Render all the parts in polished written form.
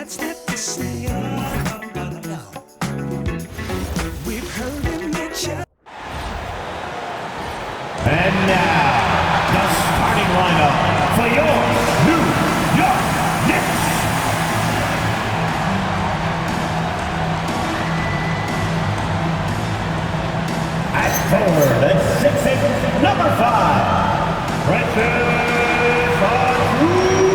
what's that to say? We've heard him mention. And now, the starting lineup for your New York Knicks. At forward, at 6'8", number 5, Precious Achiuwa.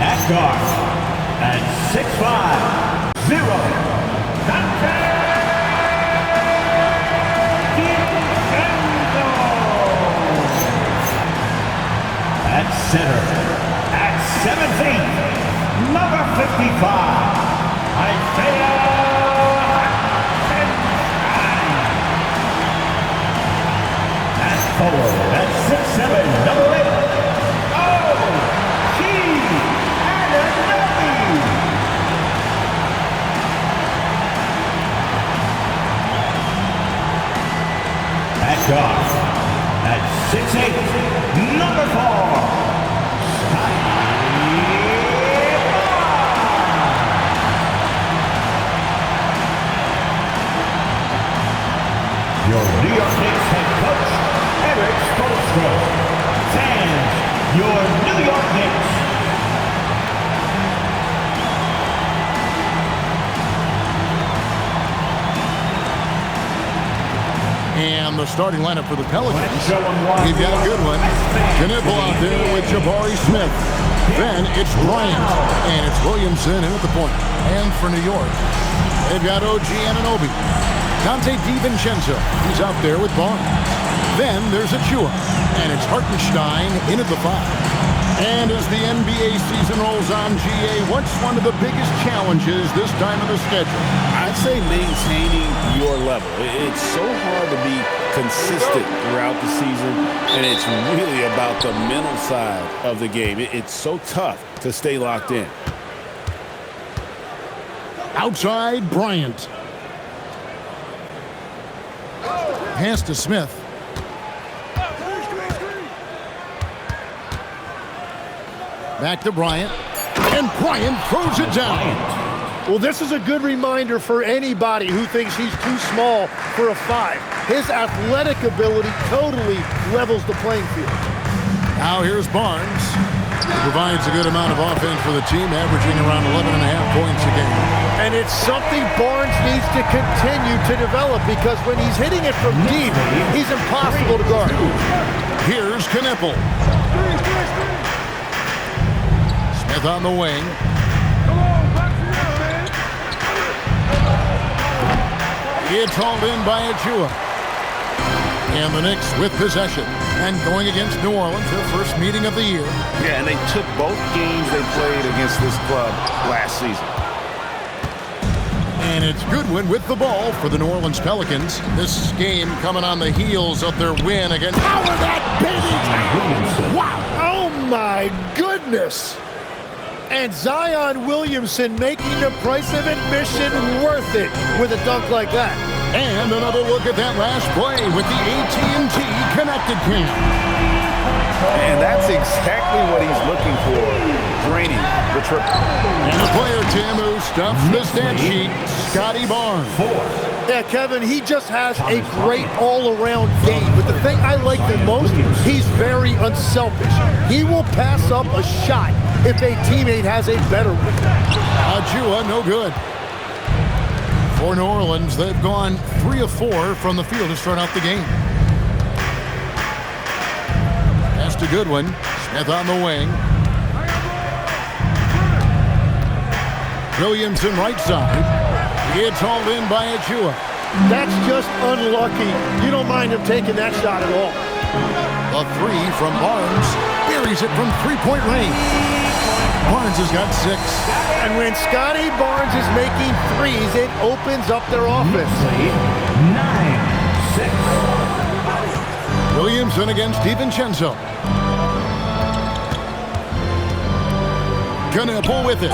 At guard, at 6'5", 0, Dante DiVincenzo. At center, at 7 feet, number 55, Isaiah Hartenstein. At forward, at 6'7", number 8, at guard, at 6'8", number 4, Scotty Barnes. Your New York Knicks head coach, Eric Spoelstra. Fans, your New York Knicks. And the starting lineup for the Pelicans. We've got a good one. Knipple out there with Jabari Smith. Then it's Bryant. And it's Williamson in at the point. And for New York, they've got OG Anunoby. Dante DiVincenzo. He's out there with Barnes. Then there's Achiuwa. And it's Hartenstein in at the 5. And as the NBA season rolls on, GA, what's one of the biggest challenges this time of the schedule? I'd say maintaining your level. It's so hard to be consistent throughout the season, and it's really about the mental side of the game. It's so tough to stay locked in. Outside, Bryant. Pass to Smith. Back to Bryant. And Bryant throws it down. Well, this is a good reminder for anybody who thinks he's too small for a 5. His athletic ability totally levels the playing field. Now here's Barnes. He provides a good amount of offense for the team, averaging around 11.5 points a game. And it's something Barnes needs to continue to develop because when he's hitting it from deep, he's impossible to guard. Here's Knipple. Smith on the wing. It's hauled in by Achiuwa. And the Knicks with possession and going against New Orleans, their first meeting of the year. Yeah, and they took both games they played against this club last season. And it's Goodwin with the ball for the New Orleans Pelicans. This game coming on the heels of their win against... Power that baby! Wow! Oh my goodness! And Zion Williamson making the price of admission worth it with a dunk like that. And another look at that last play with the AT&T Connected Cam. And that's exactly what he's looking for, draining the triple. And the player, Tim, who stuffs the stat sheet, Scotty Barnes. Yeah, Kevin, he just has a great all-around game. But the thing I like the most, he's very unselfish. He will pass up a shot if a teammate has a better one. Achiuwa, no good. For New Orleans, they've gone 3 of 4 from the field to start out the game. Pass to Goodwin. Smith on the wing. Williamson right side. It's hauled in by Achiuwa. That's just unlucky. You don't mind him taking that shot at all. A 3 from Barnes. Buries it from three-point range. Barnes has got 6. And when Scotty Barnes is making threes, it opens up their offense. 9-6. Williamson against DiVincenzo. Knipple with it.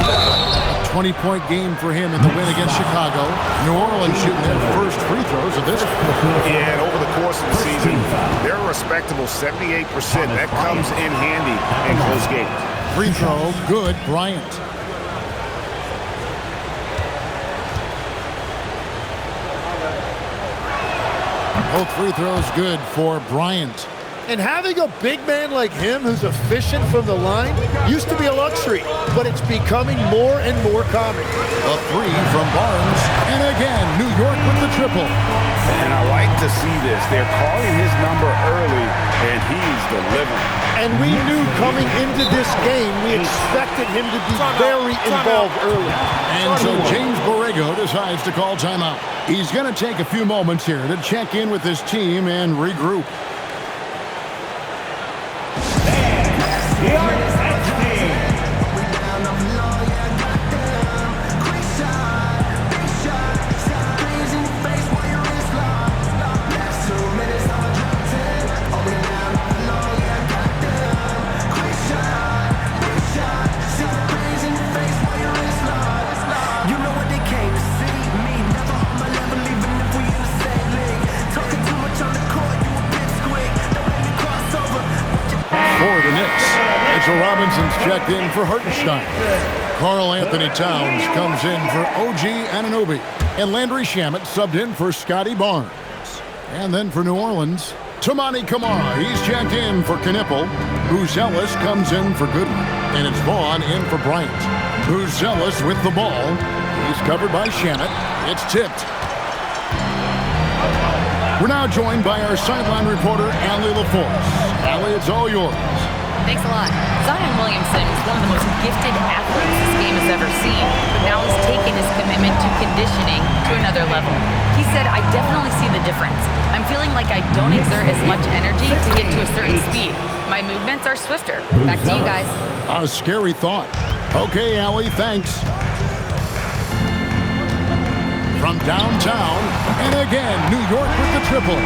20-point game for him in the win against Chicago. New Orleans shooting their first free throws of this. Yeah, and over the course of the season, they're a respectable 78%. That comes in handy in close games. Free throw, good, Bryant. Both free throws good for Bryant. And having a big man like him who's efficient from the line used to be a luxury, but it's becoming more and more common. A three from Barnes, and again, New York with the triple. And I like to see this. They're calling his number early, and he's delivering. And we knew coming into this game, we expected him to be very involved early. And so James Borrego decides to call timeout. He's going to take a few moments here to check in with his team and regroup. For the Knicks, Mitchell Robinson's checked in for Hartenstein. Karl Anthony Towns comes in for OG Anunoby. And Landry Shamet subbed in for Scotty Barnes. And then for New Orleans, Toumani Camara. He's checked in for Knipple. Buzelis comes in for Goodwin. And it's Vaughn in for Bryant. Buzelis with the ball. He's covered by Shamet. It's tipped. We're now joined by our sideline reporter, Allie LaForce. Allie, it's all yours. Thanks a lot. Zion Williamson is one of the most gifted athletes this game has ever seen, but now he's taken his commitment to conditioning to another level. He said, I definitely see the difference. I'm feeling like I don't exert as much energy to get to a certain speed. My movements are swifter. Back to you guys. A scary thought. Okay, Allie, thanks. From downtown, and again, New York with the triple.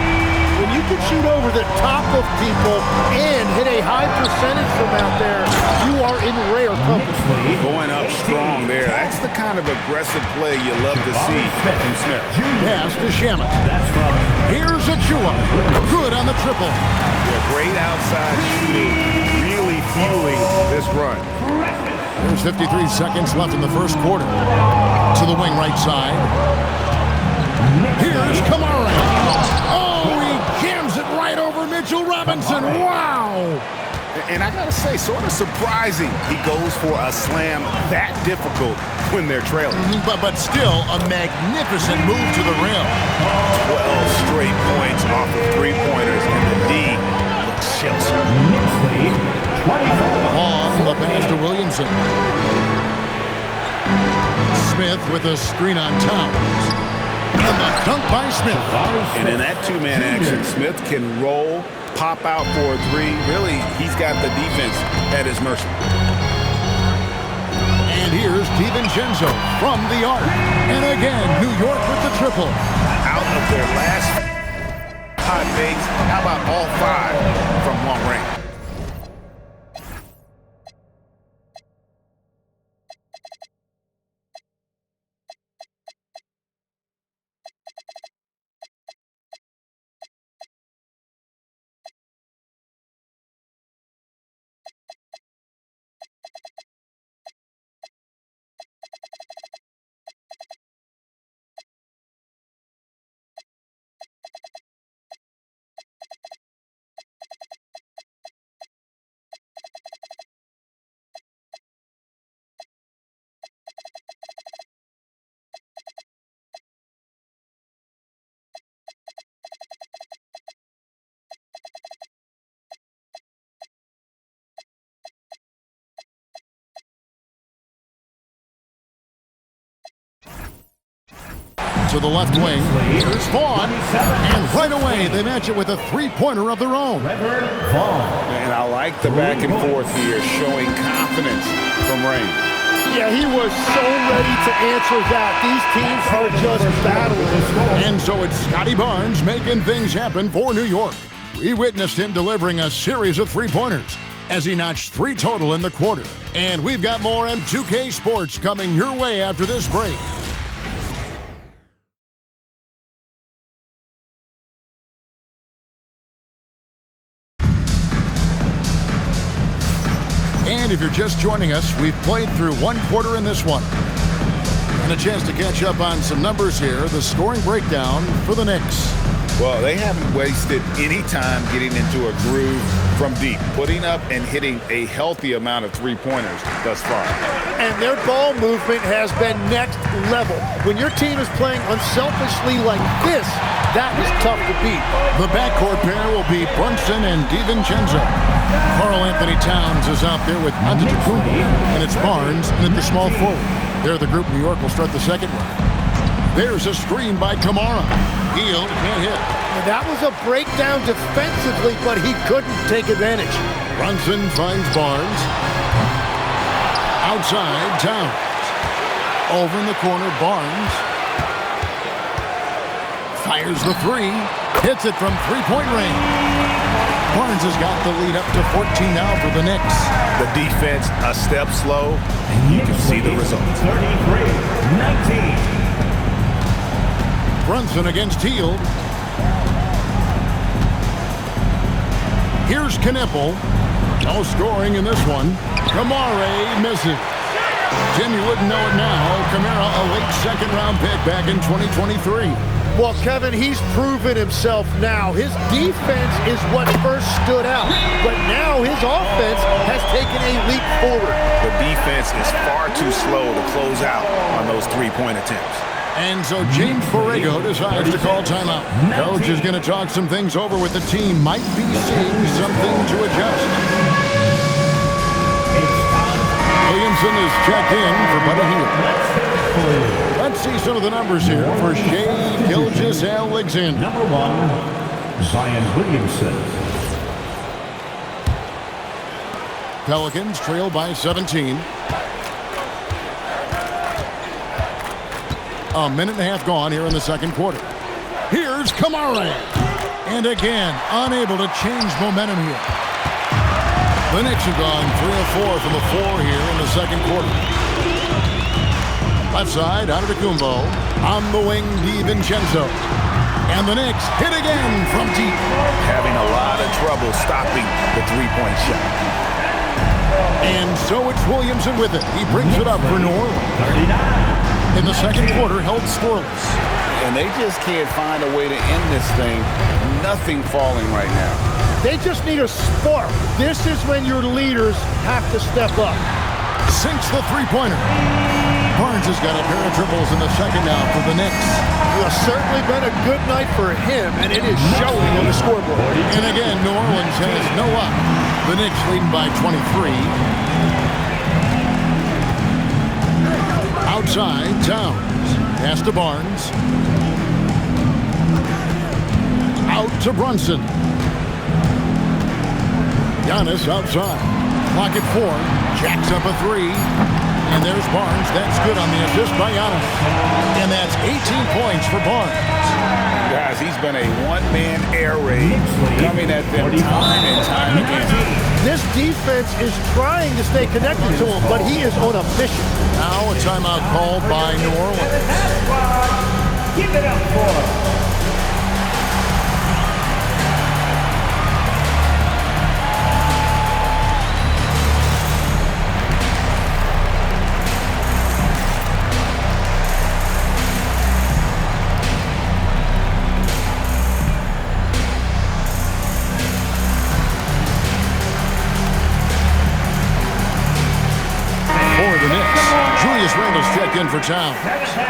When you can shoot over the top of people and hit a high percentage from out there, you are in rare company. Going up strong there. That's the kind of aggressive play you love to see from Smith. Pass to Shamet. Here's Achua. Good on the triple. Yeah, great outside shooting, really fueling this run. There's 53 seconds left in the first quarter. To the wing right side. Here's Camara. Oh, he jams it right over Mitchell Robinson. Wow! And I gotta say, sort of surprising he goes for a slam that difficult when they're trailing. But still, a magnificent move to the rim. 12 straight points off of three-pointers, and the D looks shell-shocked. On the pass to Williamson. Smith with a screen on Towns. And the dunk by Smith. And in that two-man action, Smith can roll, pop out for a three. Really, he's got the defense at his mercy. And here's DiVincenzo from the arc. And again, New York with the triple. Out of their last 5 fakes, how about all 5 from long range? To the left wing, here's Vaughn, and right away they match it with a three-pointer of their own. And I like the back and forth here, showing confidence from Rain. Yeah, he was so ready to answer that. These teams are just battling. And so it's Scotty Barnes making things happen for New York. We witnessed him delivering a series of three-pointers. as he notched 3 total in the quarter. And we've got more M2K Sports coming your way after this break. And if you're just joining us, we've played through 1 quarter in this one. And a chance to catch up on some numbers here. The scoring breakdown for the Knicks. Well, they haven't wasted any time getting into a groove from deep, putting up and hitting a healthy amount of three-pointers thus far. And their ball movement has been next level. When your team is playing unselfishly like this, that is tough to beat. The backcourt pair will be Brunson and DiVincenzo. Karl Anthony Towns is out there with Antetokounmpo, and it's Barnes and at the small forward. They're the group New York will start the second one. There's a screen by Kamara. Hield can't hit. And that was a breakdown defensively, but he couldn't take advantage. Brunson finds Barnes. Outside, Towns. Over in the corner, Barnes. Fires the 3. Hits it from three-point range. Barnes has got the lead up to 14 now for the Knicks. The defense a step slow, and you can see the result. 33-19. Brunson against Hield. Here's Knippel. No scoring in this one. Kamara misses. Jim, you wouldn't know it now. Kamara, a late second-round pick back in 2023. Well, Kevin, he's proven himself now. His defense is what first stood out, but now his offense has taken a leap forward. The defense is far too slow to close out on those three-point attempts. And so James Borrego decides to call timeout. Coach is going to talk some things over with the team. Might be seeing something to adjust. Williamson is checked in for Buddy Hield. Let's see some of the numbers here for Shai Gilgeous-Alexander. Number 1, Zion Williamson. Pelicans trail by 17. A minute and a half gone here in the second quarter. Here's Kamara. And again, unable to change momentum here. The Knicks have gone 3 of 4 from the floor here in the second quarter. Left side, Antetokounmpo. On the wing, DiVincenzo. And the Knicks hit again from deep. Having a lot of trouble stopping the three-point shot. And so it's Williamson with it. He brings it up for New Orleans. 39. In the second quarter, held scoreless. And they just can't find a way to end this thing. Nothing falling right now. They just need a spark. This is when your leaders have to step up. Sinks the three-pointer. Barnes has got a pair of triples in the second now for the Knicks. It's certainly been a good night for him, and it is showing on the scoreboard. And again, New Orleans has no up. The Knicks leading by 23. Outside, Towns. Pass to Barnes. Out to Brunson. Giannis outside. Clock at 4. Jacks up a 3. And there's Barnes. That's good on the assist by Giannis. And that's 18 points for Barnes. Guys, he's been a one-man air raid coming at them time and time again. This defense is trying to stay connected to him, but he is on a mission. Now a timeout called by New Orleans. Give it up for Randall's checked in for Towns.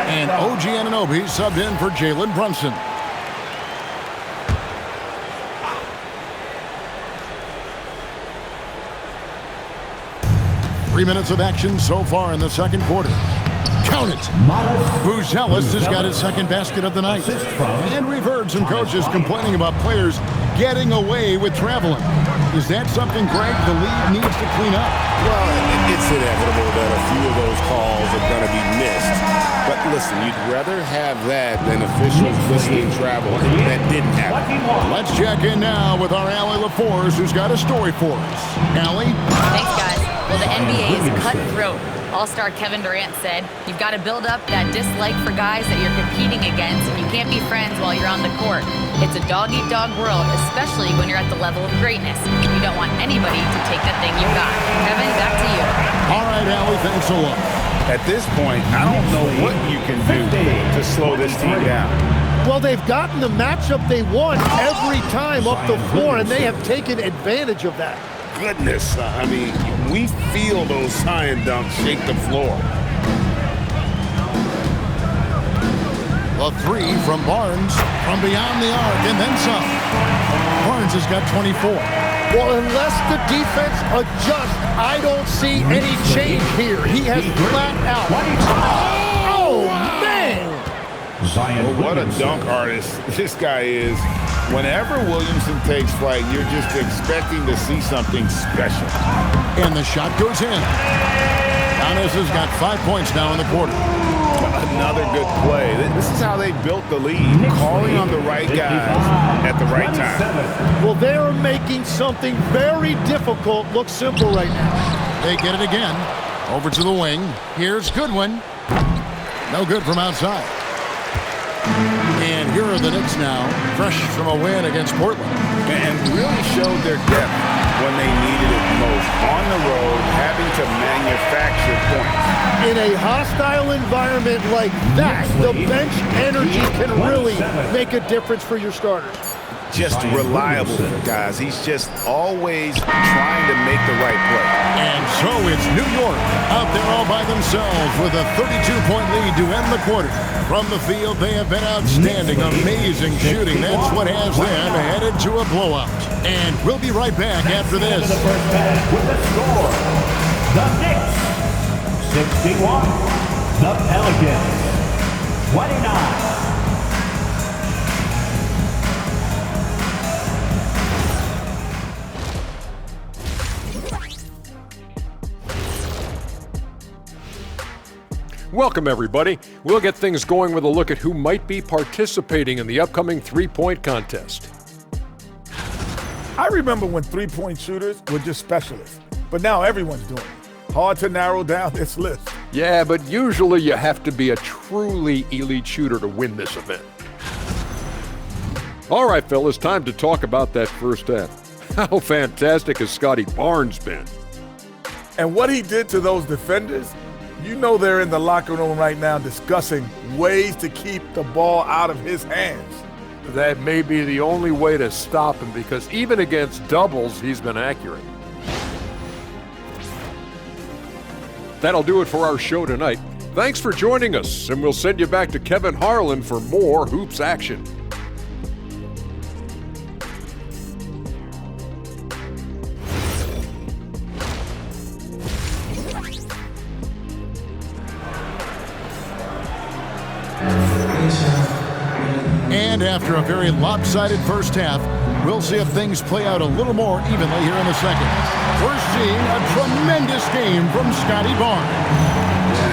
And OG Anunoby subbed in for Jalen Brunson. Three minutes of action so far in the second quarter. Count it. Buzelis has got his second basket of the night. And we've heard some coaches complaining about players getting away with traveling. Is that something, Greg, the league needs to clean up? Well, it's inevitable that a few of those calls are going to be missed. But listen, you'd rather have that than officials listening travel. That didn't happen. Let's check in now with our Allie LaForce, who's got a story for us. Allie? Thanks, guys. Well, the NBA is cutthroat. All-star Kevin Durant said, you've got to build up that dislike for guys that you're competing against, and you can't be friends while you're on the court. It's a dog-eat-dog world, especially when you're at the level of greatness. You don't want anybody to take the thing you've got. Kevin, back to you. All right, Allie, thanks a lot. At this point, I don't know what you can do to slow this team down. Well, they've gotten the matchup they want every time up the floor, and they have taken advantage of that. Goodness, I mean, we feel those Zion dunks shake the floor. The three from Barnes from beyond the arc and then some. Barnes has got 24. Well, unless the defense adjusts, I don't see any change here. He has flat out. Oh, man! Well, what a dunk artist this guy is. Whenever Williamson takes flight, you're just expecting to see something special. And the shot goes in. Giannis has got 5 points now in the quarter. Another good play. This is how they built the lead, calling on the right guys at the right time. Well, they're making something very difficult look simple right now. They get it again. Over to the wing. Here's Goodwin. No good from outside. And here are the Knicks now, fresh from a win against Portland. And really showed their depth when they needed it most. On the road, having to manufacture points. In a hostile environment like that, the bench energy can really make a difference for your starters. Just reliable, guys. He's just always trying to make the right play. And so it's New York out there all by themselves with a 32-point lead to end the quarter. From the field, they have been outstanding, amazing shooting. That's what has them headed to a blowout. And we'll be right back after this. The first half with the score. The Knicks, 61. The Pelicans, 29. Welcome, everybody. We'll get things going with a look at who might be participating in the upcoming three-point contest. I remember when three-point shooters were just specialists, but now everyone's doing it. Hard to narrow down this list. Yeah, but usually you have to be a truly elite shooter to win this event. All right, fellas, time to talk about that first half. How fantastic has Scotty Barnes been? And what he did to those defenders, you know they're in the locker room right now discussing ways to keep the ball out of his hands. That may be the only way to stop him because even against doubles, he's been accurate. That'll do it for our show tonight. Thanks for joining us, and we'll send you back to Kevin Harlan for more hoops action. And after a very lopsided first half, we'll see if things play out a little more evenly here in the second. We're seeing a tremendous game from Scotty Barnes.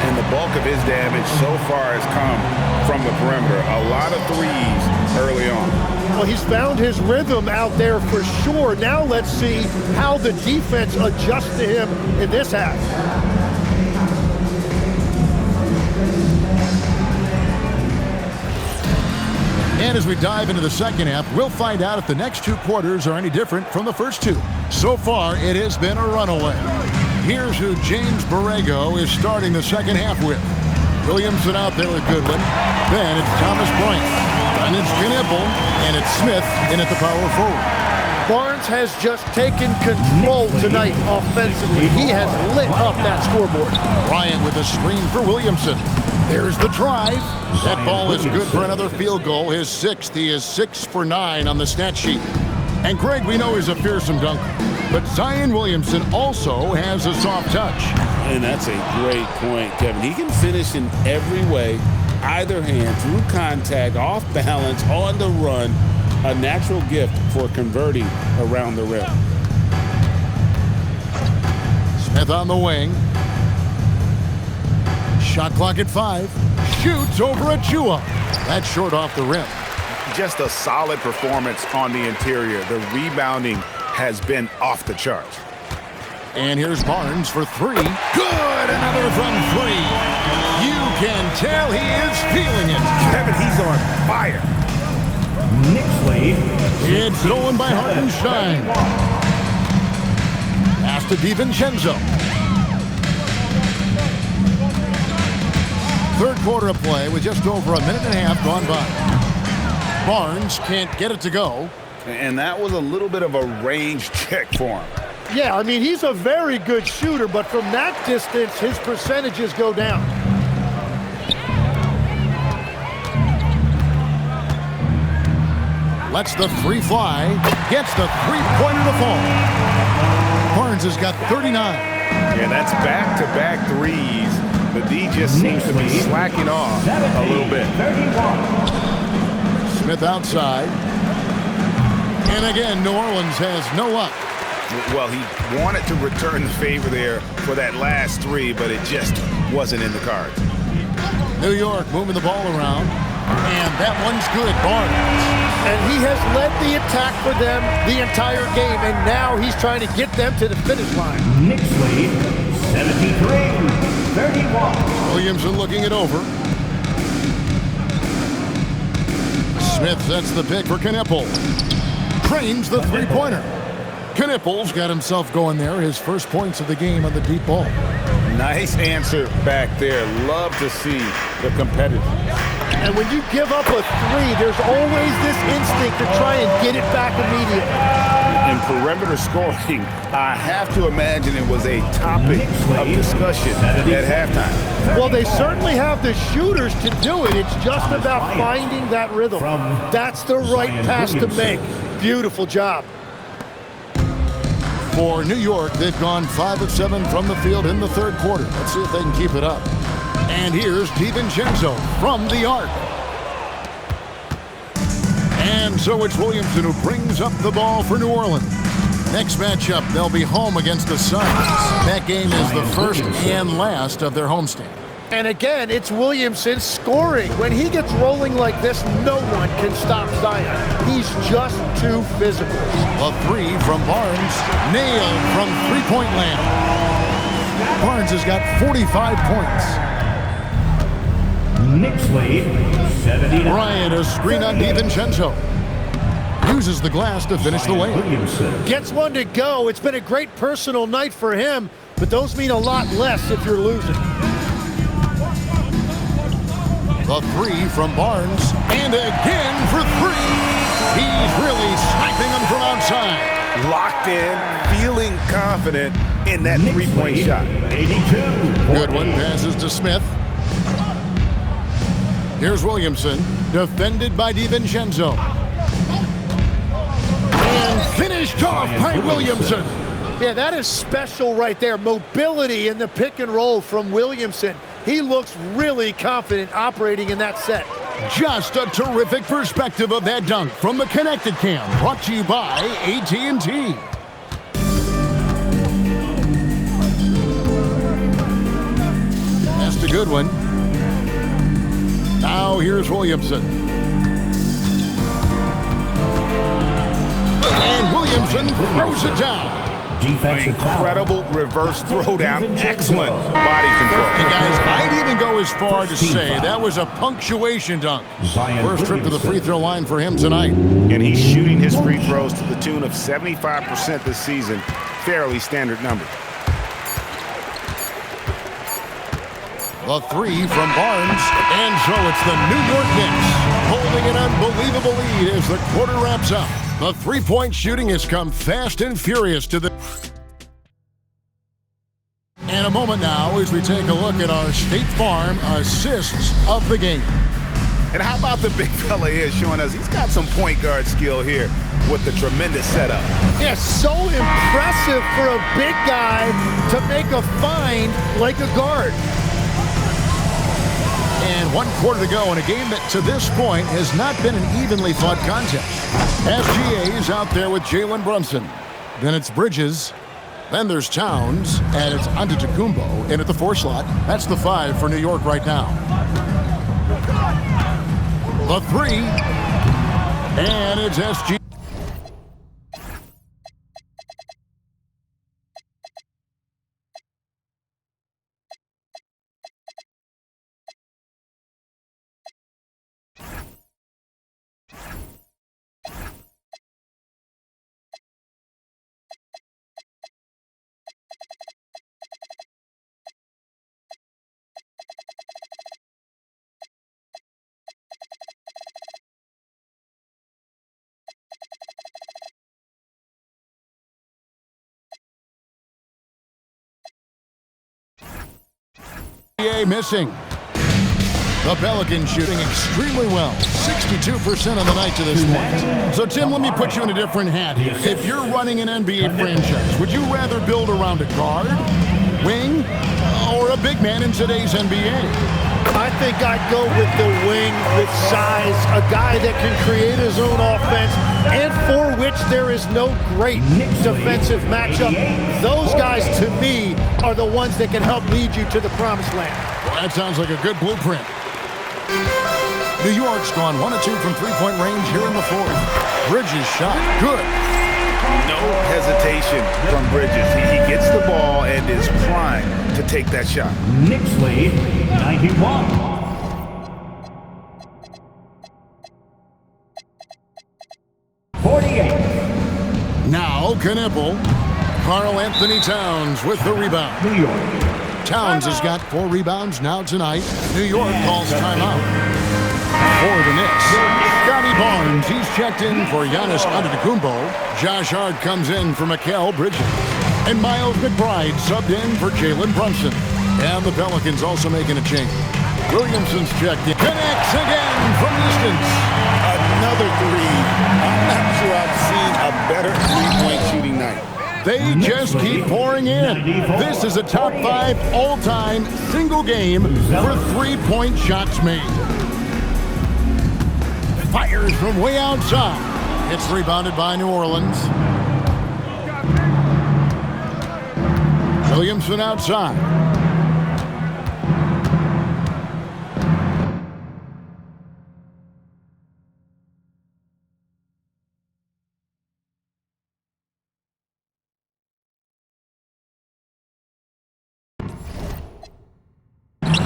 And the bulk of his damage so far has come from the perimeter. A lot of threes early on. Well, he's found his rhythm out there for sure. Now let's see how the defense adjusts to him in this half. And as we dive into the second half, we'll find out if the next two quarters are any different from the first two. So far, it has been a runaway. Here's who James Borrego is starting the second half with. Williamson out there with Goodwin. Then it's Thomas Bryant. Then it's Knipple. And it's Smith in at the power forward. Barnes has just taken control tonight offensively. He has lit up that scoreboard. Bryant with a screen for Williamson. There's the drive. That ball is good for another field goal. His sixth. He is 6 for 9 on the stat sheet. And Greg, we know he's a fearsome dunker. But Zion Williamson also has a soft touch. And that's a great point, Kevin. He can finish in every way, either hand, through contact, off balance, on the run. a natural gift for converting around the rim. Smith on the wing. Shot clock at 5. Shoots over Achua. That's short off the rim. Just a solid performance on the interior. The rebounding has been off the charts. And here's Barnes for 3. Good! Another from 3. You can tell he is feeling it. Kevin, he's on fire. Knicks lead. It's stolen by Hartenstein. Pass to DiVincenzo. Third quarter of play with just over a minute and a half gone by. Barnes can't get it to go. And that was a little bit of a range check for him. Yeah, I mean, he's a very good shooter, but from that distance, his percentages go down. Lets the 3 fly. Gets the 3-pointer to fall. Barnes has got 39. Yeah, that's back-to-back threes. The D just seems to be slacking off a little bit. Smith outside. And again, New Orleans has no luck. Well, he wanted to return the favor there for that last 3, but it just wasn't in the cards. New York moving the ball around. And that one's good. Barnes. And he has led the attack for them the entire game, and now he's trying to get them to the finish line. Knicks lead 73-31. Williamson looking it over. Smith sets the pick for Knippel. Trains the 3-pointer. Knippel's got himself going there. His first points of the game on the deep ball. Nice answer back there. Love to see the competitiveness. And when you give up a 3, there's always this instinct to try and get it back immediately. In perimeter scoring, I have to imagine it was a topic of discussion at halftime. Well, they certainly have the shooters to do it. It's just about finding that rhythm. That's the right pass to make. Beautiful job. For New York, they've gone 5 of 7 from the field in the third quarter. Let's see if they can keep it up. And here's DiVincenzo from the arc. And so it's Williamson who brings up the ball for New Orleans. Next matchup, they'll be home against the Suns. That game is the first and last of their homestand. And again, it's Williamson scoring. When he gets rolling like this, no one can stop Zion. He's just too physical. A 3 from Barnes. Nailed from three-point land. Barnes has got 45 points. Knicks lead 79. Bryant, a screen on DiVincenzo. Uses the glass to finish the layup. Gets one to go. It's been a great personal night for him, but those mean a lot less if you're losing. The 3 from Barnes. And again for 3. He's really sniping them from outside. Locked in, feeling confident in that three-point shot. 82. Good one. Passes to Smith. Here's Williamson. Defended by DiVincenzo. And finished off by Williamson. Yeah, that is special right there. Mobility in the pick and roll from Williamson. He looks really confident operating in that set. Just a terrific perspective of that dunk from the Connected Cam. Brought to you by AT&T. That's a good one. Now here's Williamson. And Williamson throws it down. Incredible reverse throwdown. Excellent body control. And guys, I'd even go as far to say that was a punctuation dunk. First trip to the free throw line for him tonight. And he's shooting his free throws to the tune of 75% this season. Fairly standard number. The 3 from Barnes. And so it's the New York Knicks holding an unbelievable lead as the quarter wraps up. The three-point shooting has come fast and furious to the... In a moment now as we take a look at our State Farm assists of the game. And how about the big fella here showing us he's got some point guard skill here with the tremendous setup. Yeah, so impressive for a big guy to make a find like a guard. And 1 quarter to go in a game that to this point has not been an evenly fought contest. SGA is out there with Jalen Brunson. Then it's Bridges. Then there's Towns, and it's Antetokounmpo in at the 4 slot. That's the 5 for New York right now. The 3, and it's SGA. Missing. The Pelicans shooting extremely well. 62% on the night to this point. So, Tim, let me put you in a different hat here. If you're running an NBA franchise, would you rather build around a guard, wing, or a big man in today's NBA? I think I'd go with the wing with size, a guy that can create his own offense and for which there is no great defensive matchup. Those guys, to me, are the ones that can help lead you to the promised land. Well, that sounds like a good blueprint. New York's gone 1 of 2 from three-point range here in the 4th. Bridges shot good. No hesitation from Bridges. He gets the ball and is primed to take that shot. Knicks lead 91. Now Knipple. Karl Anthony Towns with the rebound. New York. Towns has got 4 rebounds now tonight. New York calls timeout. For the Knicks, Scotty Barnes, he's checked in for Giannis Antetokounmpo. Josh Hart comes in for Mikal Bridges. And Miles McBride subbed in for Jalen Brunson. And the Pelicans also making a change. Williamson's checked in. Connects again from distance. Another 3. I'm not sure I've seen a better three-point shooting night. They just keep pouring in. This is a top 5 all-time single game for three-point shots made. Fires from way outside. It's rebounded by New Orleans. Williamson outside.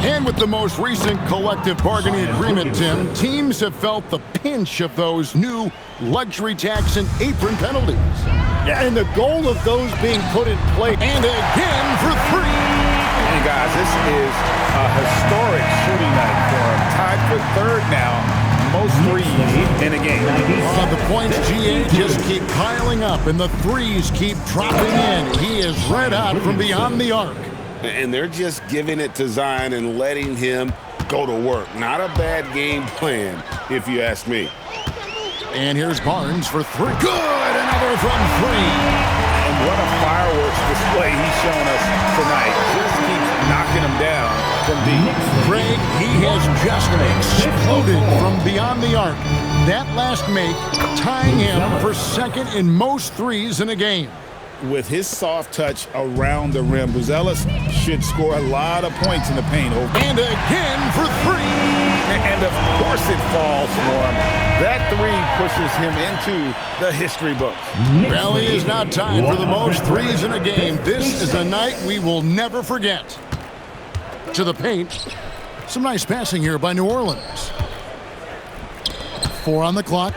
And with the most recent collective bargaining agreement, Tim, teams have felt the pinch of those new luxury tax and apron penalties. Yeah, and the goal of those being put in place. And again for 3. And guys, this is a historic shooting night for him. Tied for 3rd now. Most threes in a game. The points, GA, just keep piling up, and the threes keep dropping in. He is red hot from beyond the arc. And they're just giving it to Zion and letting him go to work. Not a bad game plan, if you ask me. And here's Barnes for 3. Good! Another from 3. And what a fireworks display he's shown us tonight. Just keeps knocking him down from deep. Craig, he has just exploded from beyond the arc. That last make tying him for 2nd in most threes in a game. With his soft touch around the rim, Buzelis should score a lot of points in the paint. And again for 3. And of course it falls for him. That 3 pushes him into the history books. Well, he is now tied for the most threes in a game. This is a night we will never forget. To the paint. Some nice passing here by New Orleans. 4 on the clock.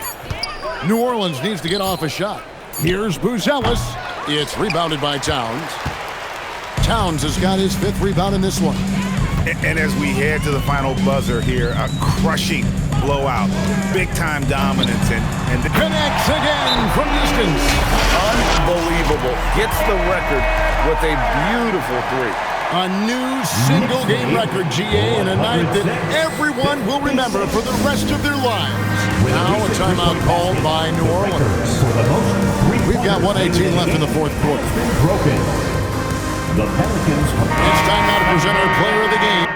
New Orleans needs to get off a shot. Here's Buzelis. It's rebounded by Towns. Towns has got his 5th rebound in this one. And as we head to the final buzzer here, a crushing blowout. Big-time dominance. And connects again from distance. Unbelievable. Gets the record with a beautiful 3. A new single-game record, GA, in a night that everyone will remember for the rest of their lives. Now a timeout called by New Orleans. We've got 1:18 left in the 4th quarter. The Pelicans. It's time now to present our player of the game.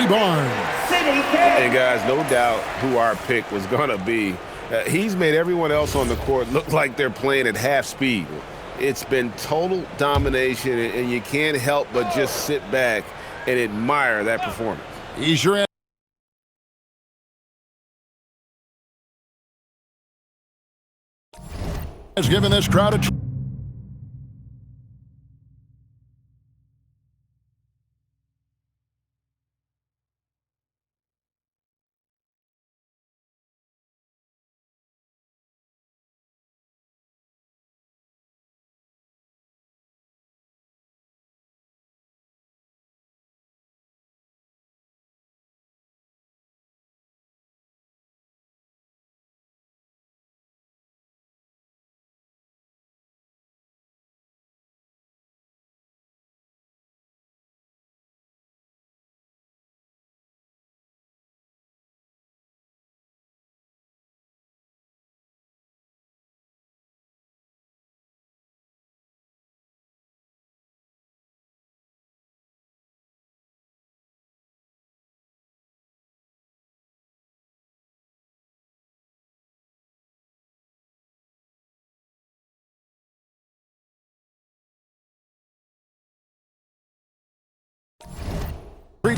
Barnes. And guys, no doubt who our pick was going to be. He's made everyone else on the court look like they're playing at half speed. It's been total domination, and you can't help but just sit back and admire that performance. He's your has given this crowd a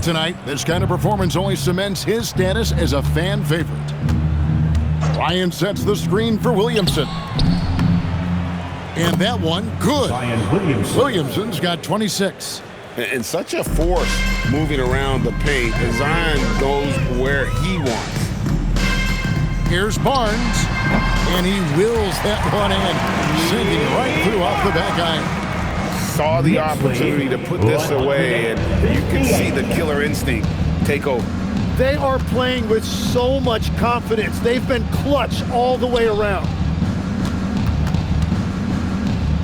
tonight. This kind of performance only cements his status as a fan favorite. Ryan sets the screen for Williamson. And that one, good. Williamson's got 26. And such a force moving around the paint as Zion goes where he wants. Here's Barnes, and he wills that one in, sinking right through off the back iron. Saw the opportunity to put this away, and you can see the killer instinct take over. They are playing with so much confidence. They've been clutch all the way around.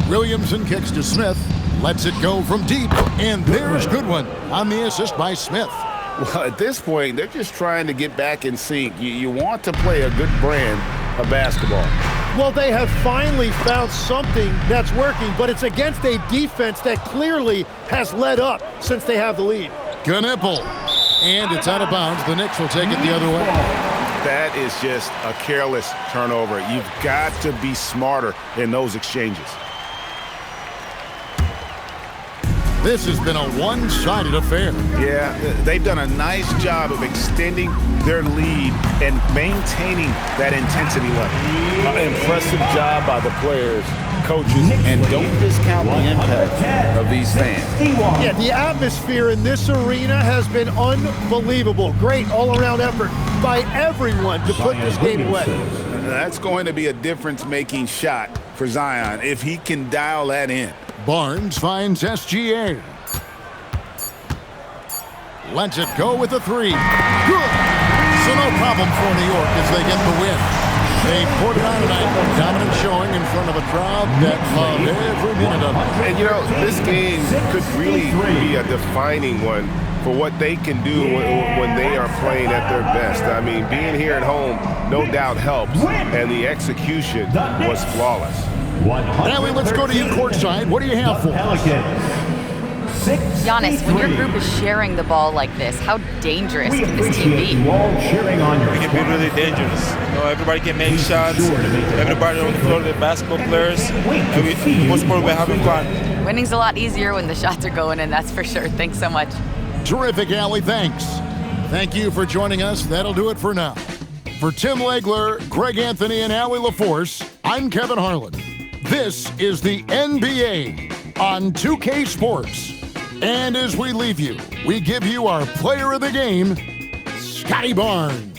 Williamson kicks to Smith, lets it go from deep, and there's good one on the assist by Smith. Well, at this point, they're just trying to get back in sync. You want to play a good brand of basketball. Well, they have finally found something that's working, but it's against a defense that clearly has led up since they have the lead. Knipple, and it's out of bounds. The Knicks will take it the other way. That is just a careless turnover. You've got to be smarter in those exchanges. This has been a one-sided affair. Yeah, they've done a nice job of extending their lead and maintaining that intensity level. Impressive job by the players, coaches, and don't discount the impact of these fans. Yeah, the atmosphere in this arena has been unbelievable. Great all-around effort by everyone to put this game away. That's going to be a difference-making shot for Zion if he can dial that in. Barnes finds SGA. Lets it go with a three. Good. So no problem for New York as they get the win. They poured it on tonight. Dominant showing in front of a crowd that loved every minute of it. And, you know, this game could really be a defining one for what they can do when they are playing at their best. I mean, being here at home no doubt helps, and the execution was flawless. Allie, let's go to you courtside. What do you have for us? Giannis, when your group is sharing the ball like this, how dangerous can this team be? It can be really dangerous. You know, everybody can make shots. Everybody on the floor, the basketball players. And most important, we're having fun. Winning's a lot easier when the shots are going in, that's for sure. Thanks so much. Terrific, Allie. Thanks. Thank you for joining us. That'll do it for now. For Tim Legler, Greg Anthony, and Allie LaForce, I'm Kevin Harlan. This is the NBA on 2K Sports. And as we leave you, we give you our player of the game, Scotty Barnes.